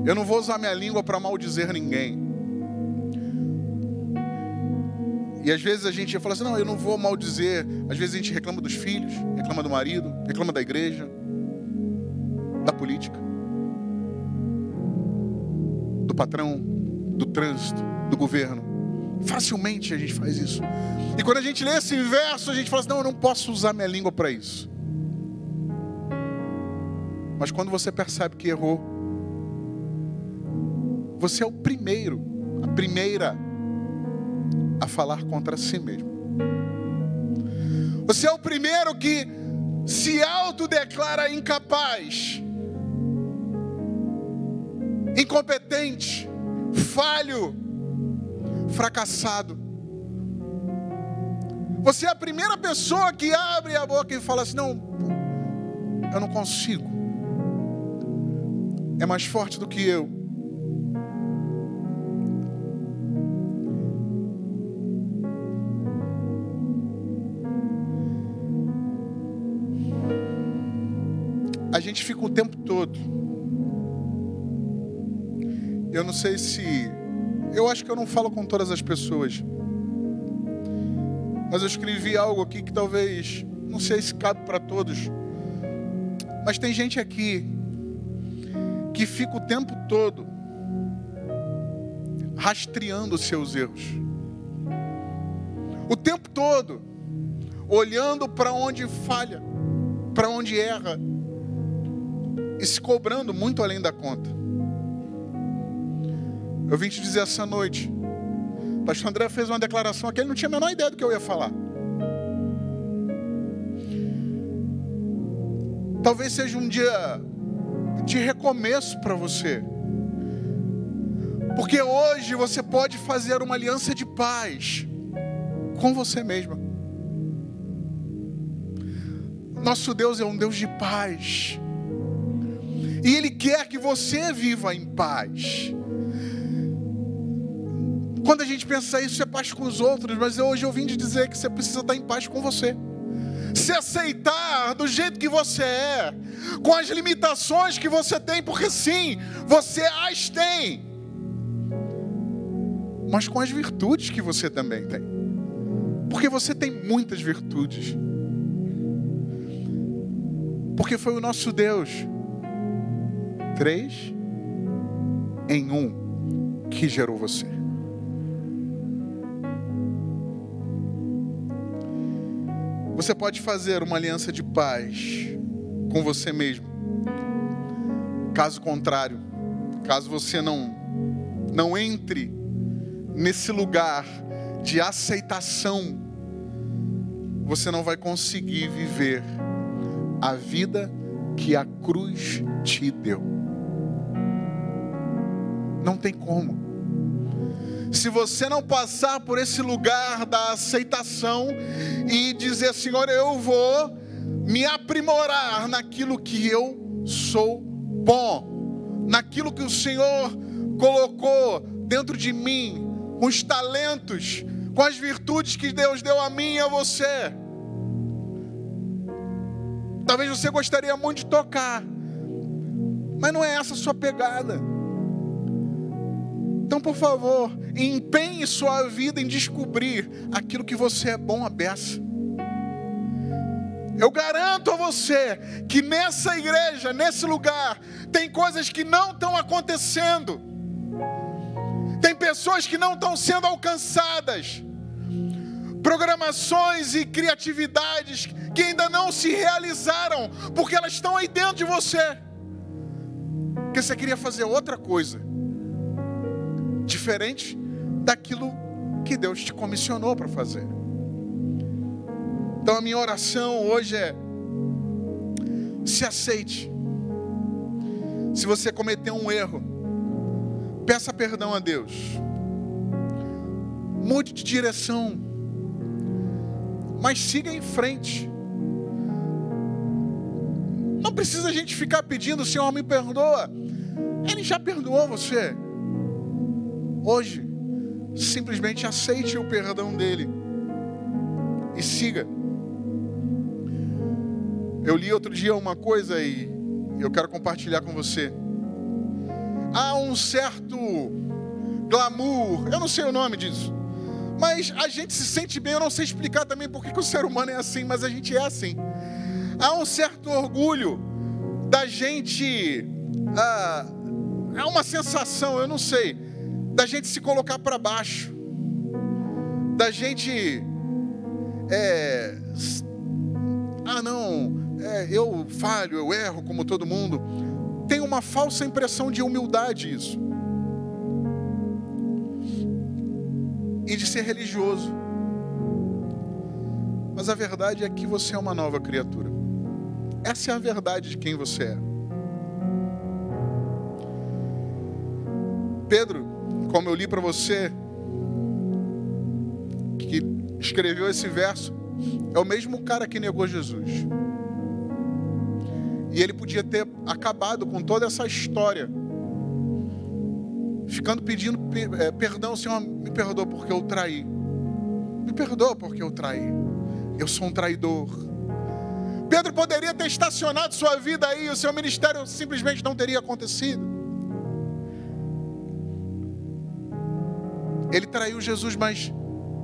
Eu não vou usar minha língua para maldizer ninguém. E às vezes a gente fala assim, não, eu não vou maldizer. Às vezes a gente reclama dos filhos, reclama do marido, reclama da igreja, da política, do patrão, do trânsito, do governo. Facilmente a gente faz isso. E quando a gente lê esse verso, a gente fala assim, não, eu não posso usar minha língua para isso. Mas quando você percebe que errou, você é o primeiro, a primeira a falar contra si mesmo. Você é o primeiro que se autodeclara incapaz, incompetente, falho, fracassado. Você é a primeira pessoa que abre a boca e fala assim, não, eu não consigo. É mais forte do que eu. A gente fica o tempo todo. Eu não sei se... Eu acho que eu não falo com todas as pessoas. Mas eu escrevi algo aqui que talvez... Não sei se cabe para todos. Mas tem gente aqui que fica o tempo todo rastreando os seus erros. O tempo todo olhando para onde falha, para onde erra. E se cobrando muito além da conta. Eu vim te dizer essa noite. O pastor André fez uma declaração aqui, ele não tinha a menor ideia do que eu ia falar. Talvez seja um dia de recomeço para você. Porque hoje você pode fazer uma aliança de paz com você mesma. Nosso Deus é um Deus de paz. E Ele quer que você viva em paz. Quando a gente pensa isso, é paz com os outros. Mas hoje eu vim te dizer que você precisa estar em paz com você. Se aceitar do jeito que você é. Com as limitações que você tem. Porque sim, você as tem. Mas com as virtudes que você também tem. Porque você tem muitas virtudes. Porque foi o nosso Deus 3 em 1 que gerou você. Você pode fazer uma aliança de paz com você mesmo. Caso contrário, caso você não entre nesse lugar de aceitação, você não vai conseguir viver a vida que a cruz te deu. Não tem como. Se você não passar por esse lugar da aceitação e dizer, Senhor, eu vou me aprimorar naquilo que eu sou bom, naquilo que o Senhor colocou dentro de mim, com os talentos, com as virtudes que Deus deu a mim e a você. Talvez você gostaria muito de tocar, mas não é essa a sua pegada. Então, por favor, empenhe sua vida em descobrir aquilo que você é bom à beça. Eu garanto a você que nessa igreja, nesse lugar, tem coisas que não estão acontecendo. Tem pessoas que não estão sendo alcançadas. Programações e criatividades que ainda não se realizaram, porque elas estão aí dentro de você. Porque você queria fazer outra coisa, diferente daquilo que Deus te comissionou para fazer. Então a minha oração hoje é: se aceite. Se você cometeu um erro, peça perdão a Deus. Mude de direção, mas siga em frente. Não precisa a gente ficar pedindo, Senhor, me perdoa. Ele já perdoou você. Hoje, simplesmente aceite o perdão dele e siga. Eu li outro dia uma coisa e eu quero compartilhar com você. Há um certo glamour, eu não sei o nome disso, mas a gente se sente bem. Eu não sei explicar também por que o ser humano é assim, mas a gente é assim. Há um certo orgulho da gente, há uma sensação, eu não sei, da gente se colocar para baixo, da gente, eu falho, eu erro como todo mundo. Tem uma falsa impressão de humildade isso. E de ser religioso. Mas a verdade é que você é uma nova criatura. Essa é a verdade de quem você é. Pedro, como eu li para você, que escreveu esse verso, é o mesmo cara que negou Jesus. E ele podia ter acabado com toda essa história, ficando pedindo perdão. Senhor, me perdoa porque eu traí. Me perdoa porque eu traí. Eu sou um traidor. Pedro poderia ter estacionado sua vida aí, o seu ministério simplesmente não teria acontecido. Ele traiu Jesus, mas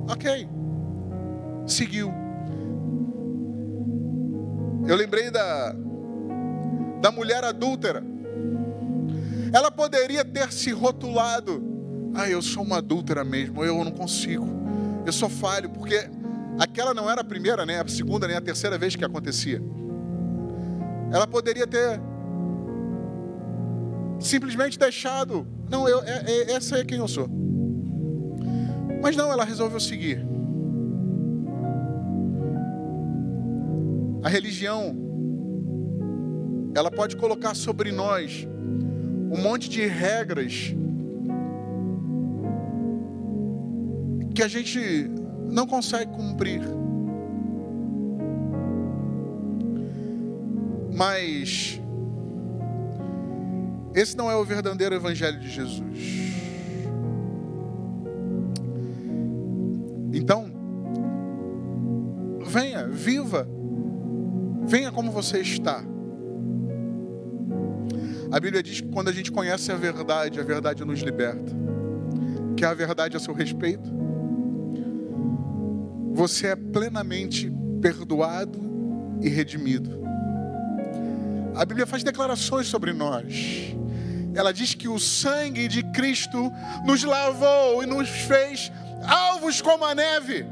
ok, seguiu. Eu lembrei da mulher adúltera. Ela poderia ter se rotulado: eu sou uma adúltera mesmo, eu não consigo, eu sou falho, porque aquela não era a primeira, nem a segunda, nem a terceira vez que acontecia. Ela poderia ter simplesmente deixado: não, essa é quem eu sou. Mas não, ela resolveu seguir. A religião, ela pode colocar sobre nós um monte de regras que a gente não consegue cumprir. Mas esse não é o verdadeiro evangelho de Jesus. Então, venha, viva, venha como você está. A Bíblia diz que quando a gente conhece a verdade nos liberta. Quer a verdade a seu respeito? Você é plenamente perdoado e redimido. A Bíblia faz declarações sobre nós. Ela diz que o sangue de Cristo nos lavou e nos fez alvos como a neve.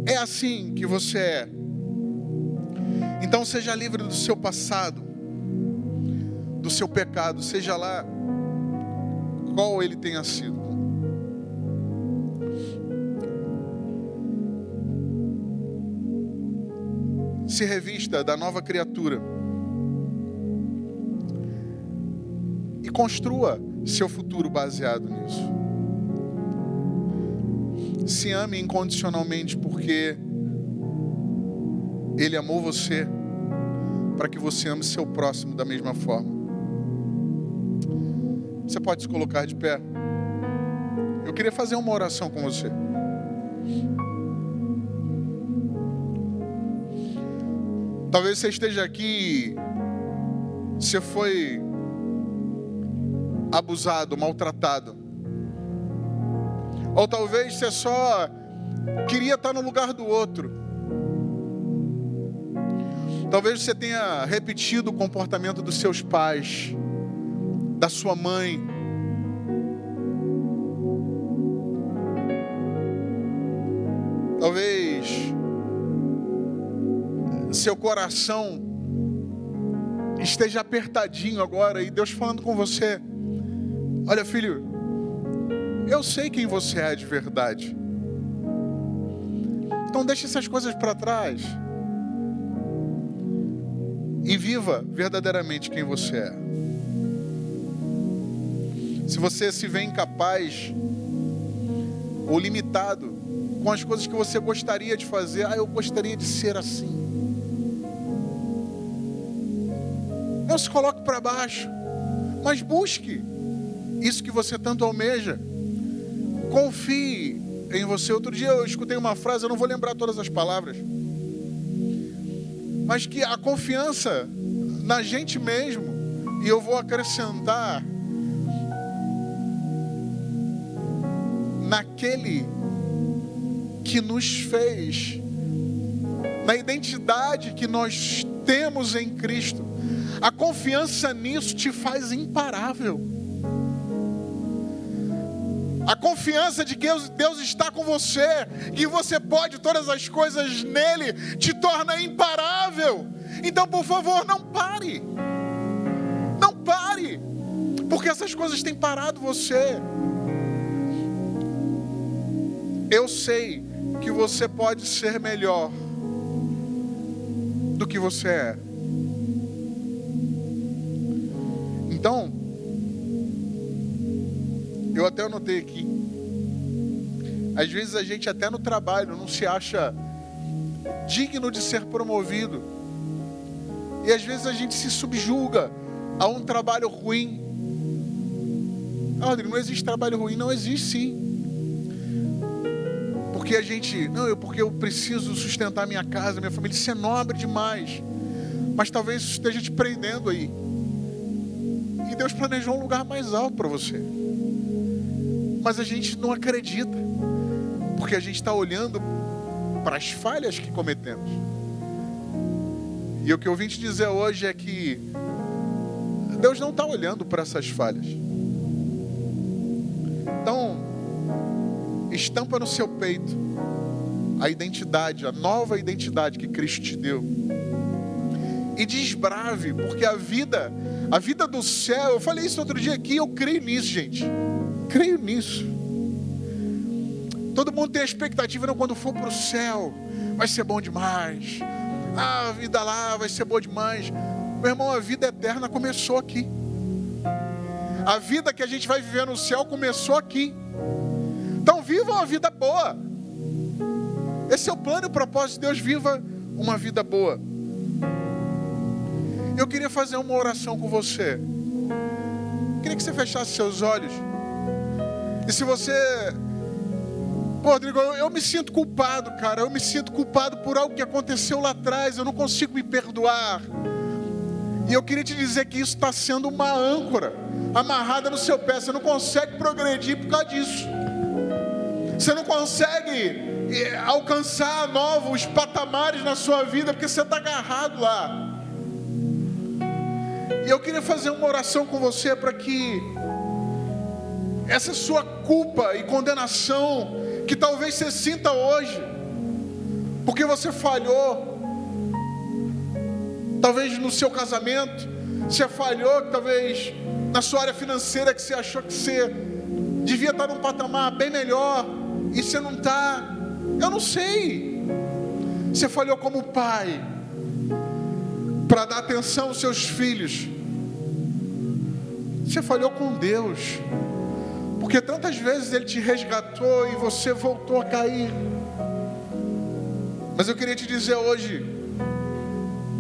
É assim que você é. Então seja livre do seu passado, do seu pecado, seja lá qual ele tenha sido. Se revista da nova criatura e construa seu futuro baseado nisso. Se ame incondicionalmente, porque Ele amou você para que você ame seu próximo da mesma forma. Você pode se colocar de pé. Eu queria fazer uma oração com você. Talvez você esteja aqui, você foi abusado, maltratado. Ou talvez você só queria estar no lugar do outro. Talvez você tenha repetido o comportamento dos seus pais, da sua mãe. Talvez seu coração esteja apertadinho agora e Deus falando com você: olha, filho, eu sei quem você é de verdade. Então deixe essas coisas para trás e viva verdadeiramente quem você é. Se você se vê incapaz ou limitado com as coisas que você gostaria de fazer, eu gostaria de ser assim. Não se coloque para baixo, mas busque isso que você tanto almeja. Confie em você. Outro dia eu escutei uma frase, eu não vou lembrar todas as palavras, mas que a confiança na gente mesmo, e eu vou acrescentar, naquele que nos fez, na identidade que nós temos em Cristo, a confiança nisso te faz imparável. A confiança de que Deus está com você, que você pode todas as coisas nele, te torna imparável. Então, por favor, não pare. Não pare, porque essas coisas têm parado você. Eu sei que você pode ser melhor do que você é. Então, eu até anotei aqui. Às vezes a gente até no trabalho não se acha digno de ser promovido. E às vezes a gente se subjuga a um trabalho ruim. Ah, Rodrigo, não existe trabalho ruim. Não existe, sim. Porque a gente, porque eu preciso sustentar minha casa, minha família. Isso é nobre demais. Mas talvez isso esteja te prendendo aí. E Deus planejou um lugar mais alto para você. Mas a gente não acredita. Porque a gente está olhando para as falhas que cometemos. E o que eu vim te dizer hoje é que Deus não está olhando para essas falhas. Então, estampa no seu peito a identidade, a nova identidade que Cristo te deu. E desbrave, porque a vida do céu, eu falei isso outro dia aqui, eu creio nisso, gente. Creio nisso. Todo mundo tem a expectativa, não, quando for para o céu, vai ser bom demais. Ah, a vida lá vai ser boa demais. Meu irmão, a vida eterna começou aqui. A vida que a gente vai viver no céu começou aqui. Então viva uma vida boa. Esse é o plano e o propósito de Deus. Viva uma vida boa. Eu queria fazer uma oração com você. Queria que você fechasse seus olhos. E se você... Pô, Rodrigo, eu me sinto culpado, cara. Eu me sinto culpado por algo que aconteceu lá atrás. Eu não consigo me perdoar. E eu queria te dizer que isso está sendo uma âncora amarrada no seu pé. Você não consegue progredir por causa disso. Você não consegue alcançar novos patamares na sua vida porque você está agarrado lá. E eu queria fazer uma oração com você para que essa sua culpa e condenação que talvez você sinta hoje, porque você falhou, talvez no seu casamento, você falhou, talvez na sua área financeira, que você achou que você devia estar num patamar bem melhor, e você não está, eu não sei, você falhou como pai, para dar atenção aos seus filhos, você falhou com Deus, porque tantas vezes Ele te resgatou e você voltou a cair. Mas eu queria te dizer hoje,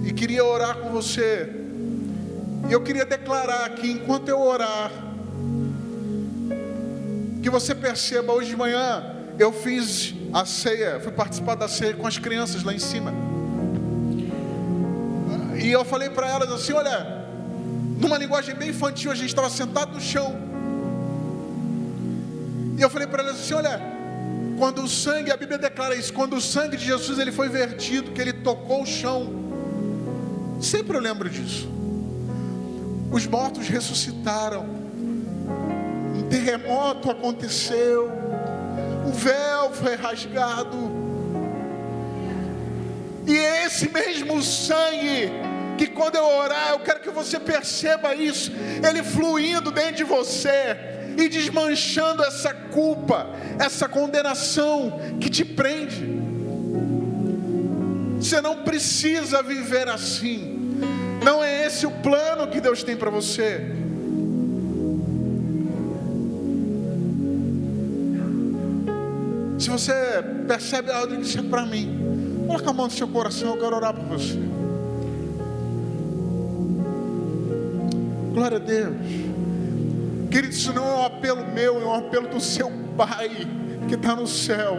e queria orar com você, e eu queria declarar aqui, enquanto eu orar, que você perceba, hoje de manhã, eu fiz a ceia, fui participar da ceia com as crianças lá em cima. E eu falei para elas assim, olha, numa linguagem bem infantil, a gente estava sentado no chão. E eu falei para elas assim, olha, quando o sangue, a Bíblia declara isso, quando o sangue de Jesus ele foi vertido, que ele tocou o chão, sempre eu lembro disso. Os mortos ressuscitaram, um terremoto aconteceu, o véu foi rasgado, e é esse mesmo sangue que quando eu orar, eu quero que você perceba isso, ele fluindo dentro de você e desmanchando essa culpa, essa condenação que te prende. Você não precisa viver assim. Não é esse o plano que Deus tem para você. Se você percebe algo, isso é para mim. Coloca a mão no seu coração, eu quero orar por você. Glória a Deus. Querido, isso não é um apelo meu, é um apelo do seu Pai que está no céu.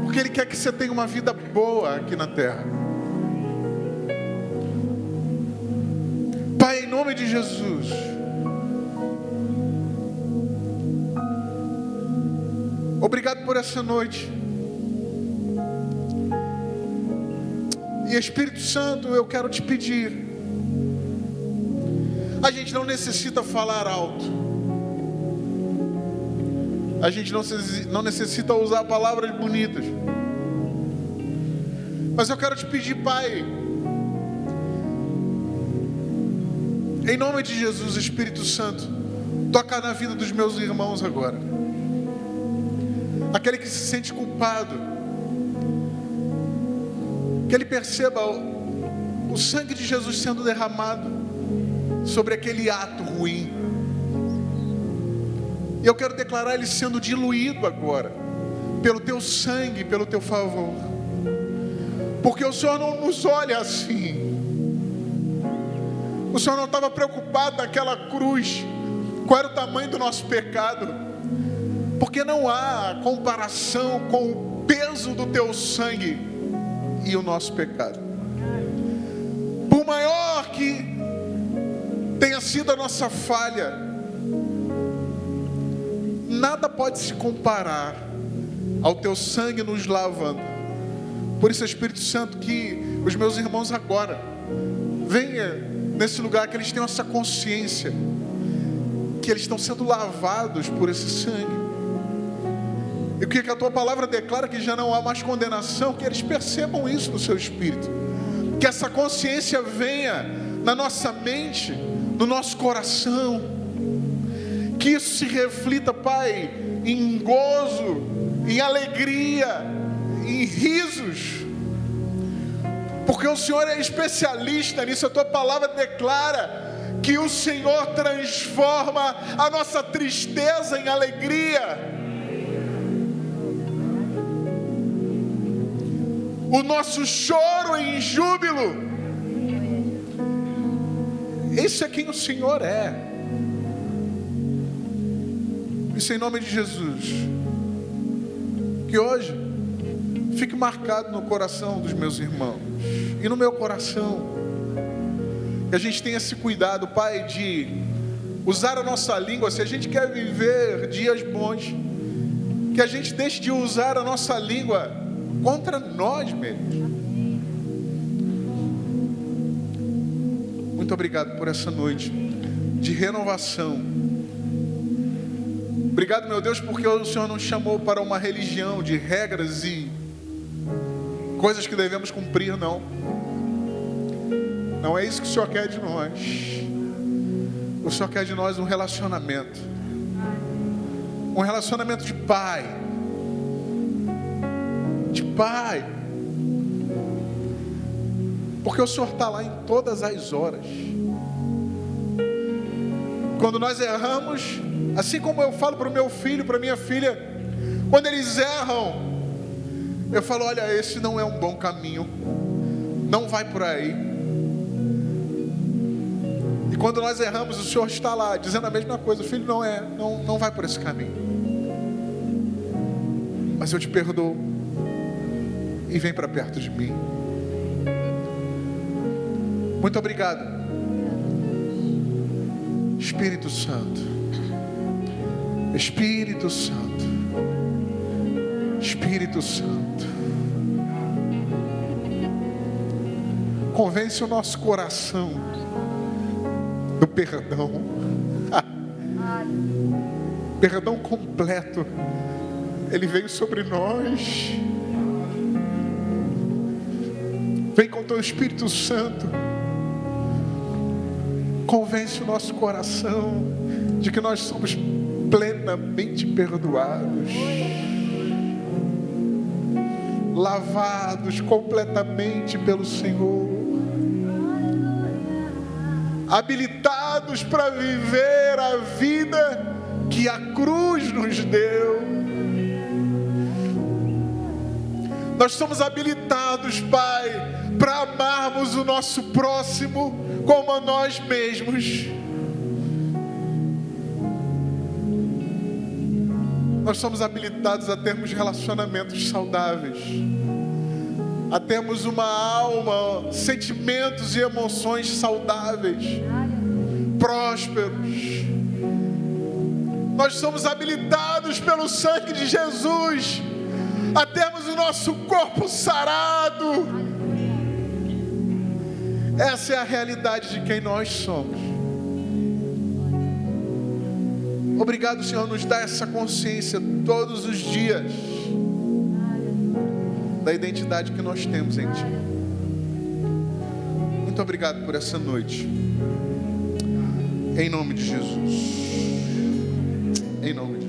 Porque Ele quer que você tenha uma vida boa aqui na terra. nome de Jesus. Obrigado por essa noite. E Espírito Santo, eu quero te pedir. A gente não necessita falar alto. A gente não necessita usar palavras bonitas. Mas eu quero te pedir, Pai, em nome de Jesus, Espírito Santo, toca na vida dos meus irmãos agora. Aquele que se sente culpado, que ele perceba o sangue de Jesus sendo derramado sobre aquele ato ruim. E eu quero declarar ele sendo diluído agora, pelo teu sangue, pelo teu favor. Porque o Senhor não nos olha assim. O Senhor não estava preocupado naquela cruz, qual era o tamanho do nosso pecado. Porque não há comparação com o peso do teu sangue e o nosso pecado. Por maior que tenha sido a nossa falha, nada pode se comparar ao teu sangue nos lavando. Por isso, Espírito Santo, que os meus irmãos agora venha nesse lugar, que eles tenham essa consciência que eles estão sendo lavados por esse sangue. E o que a tua palavra declara, que já não há mais condenação, que eles percebam isso no seu espírito, que essa consciência venha na nossa mente, no nosso coração, que isso se reflita, Pai, em gozo, em alegria, em risos, porque o Senhor é especialista nisso. A tua palavra declara que o Senhor transforma a nossa tristeza em alegria, o nosso choro em júbilo. Esse é quem o Senhor é. Isso em nome de Jesus. Que hoje fique marcado no coração dos meus irmãos e no meu coração, que a gente tenha esse cuidado, Pai, de usar a nossa língua. Se a gente quer viver dias bons, que a gente deixe de usar a nossa língua contra nós mesmos. Muito obrigado por essa noite de renovação. Obrigado, meu Deus, porque o Senhor nos chamou para uma religião de regras e coisas que devemos cumprir, não. Não é isso que o Senhor quer de nós. O Senhor quer de nós um relacionamento. Um relacionamento de pai. De pai. Porque o Senhor está lá em todas as horas. Quando nós erramos, assim como eu falo para o meu filho, para a minha filha, quando eles erram, eu falo: olha, esse não é um bom caminho, não vai por aí. E quando nós erramos, o Senhor está lá dizendo a mesma coisa: filho, não vai por esse caminho, mas eu te perdoo e vem para perto de mim. Muito obrigado, Espírito Santo. Espírito Santo. Espírito Santo. Convence o nosso coração do perdão. Perdão completo. Ele veio sobre nós. Vem com o teu Espírito Santo. Convence o nosso coração de que nós somos plenamente perdoados, lavados completamente pelo Senhor, habilitados para viver a vida que a cruz nos deu. Nós somos habilitados, Pai, para amarmos o nosso próximo como a nós mesmos. Nós somos habilitados a termos relacionamentos saudáveis, a termos uma alma, sentimentos e emoções saudáveis, prósperos. Nós somos habilitados pelo sangue de Jesus a termos o nosso corpo sarado. Essa é a realidade de quem nós somos. Obrigado, Senhor, nos dá essa consciência todos os dias da identidade que nós temos em Ti. Muito obrigado por essa noite. Em nome de Jesus. Em nome de Jesus.